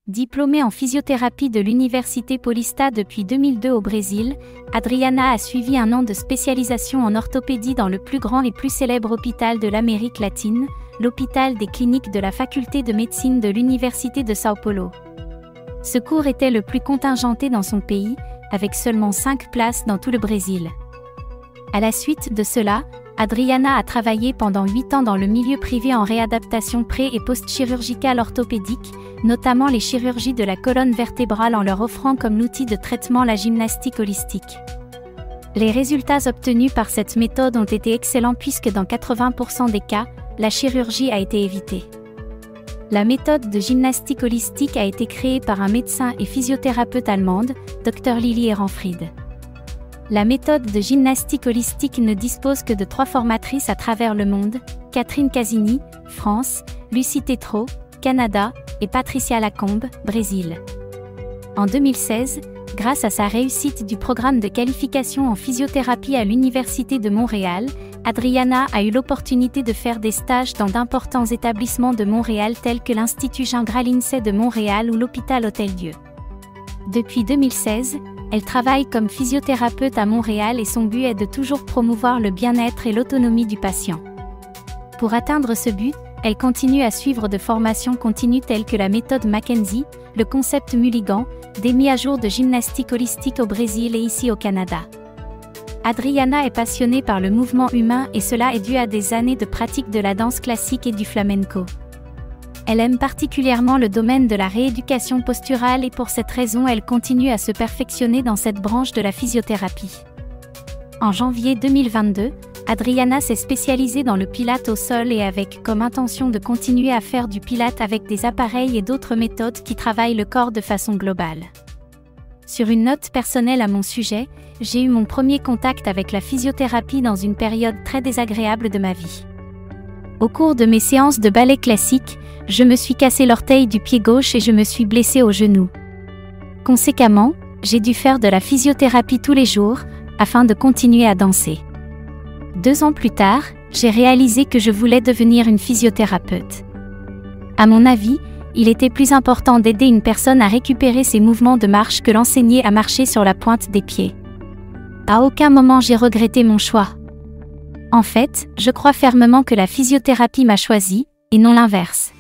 Diplômée en physiothérapie de l'Université Paulista depuis 2002 au Brésil, Adriana a suivi un an de spécialisation en orthopédie dans le plus grand et plus célèbre hôpital de l'Amérique latine, l'hôpital des cliniques de la Faculté de médecine de l'Université de São Paulo. Ce cours était le plus contingenté dans son pays, avec seulement 5 places dans tout le Brésil. À la suite de cela, Adriana a travaillé pendant 8 ans dans le milieu privé en réadaptation pré- et post-chirurgicale orthopédique, notamment les chirurgies de la colonne vertébrale en leur offrant comme outil de traitement la gymnastique holistique. Les résultats obtenus par cette méthode ont été excellents puisque dans 80% des cas, la chirurgie a été évitée. La méthode de gymnastique holistique a été créée par un médecin et physiothérapeute allemande, Dr Lili Ehrenfried. La méthode de gymnastique holistique ne dispose que de 3 formatrices à travers le monde, Catherine Casini, France, Lucie Tétrault, Canada, et Patricia Lacombe, Brésil. En 2016, grâce à sa réussite du programme de qualification en physiothérapie à l'Université de Montréal, Adriana a eu l'opportunité de faire des stages dans d'importants établissements de Montréal tels que l'Institut Jean Gralincey de Montréal ou l'hôpital Hôtel-Dieu. Depuis 2016, elle travaille comme physiothérapeute à Montréal et son but est de toujours promouvoir le bien-être et l'autonomie du patient. Pour atteindre ce but, elle continue à suivre de formations continues telles que la méthode Mackenzie, le concept Mulligan, des mises à jour de gymnastique holistique au Brésil et ici au Canada. Adriana est passionnée par le mouvement humain et cela est dû à des années de pratique de la danse classique et du flamenco. Elle aime particulièrement le domaine de la rééducation posturale et pour cette raison elle continue à se perfectionner dans cette branche de la physiothérapie. En janvier 2022, Adriana s'est spécialisée dans le pilate au sol et avec comme intention de continuer à faire du pilate avec des appareils et d'autres méthodes qui travaillent le corps de façon globale. Sur une note personnelle à mon sujet, j'ai eu mon premier contact avec la physiothérapie dans une période très désagréable de ma vie. Au cours de mes séances de ballet classique, je me suis cassé l'orteil du pied gauche et je me suis blessée au genou. Conséquemment, j'ai dû faire de la physiothérapie tous les jours, afin de continuer à danser. 2 ans plus tard, j'ai réalisé que je voulais devenir une physiothérapeute. À mon avis, il était plus important d'aider une personne à récupérer ses mouvements de marche que l'enseigner à marcher sur la pointe des pieds. À aucun moment j'ai regretté mon choix. En fait, je crois fermement que la physiothérapie m'a choisi, et non l'inverse.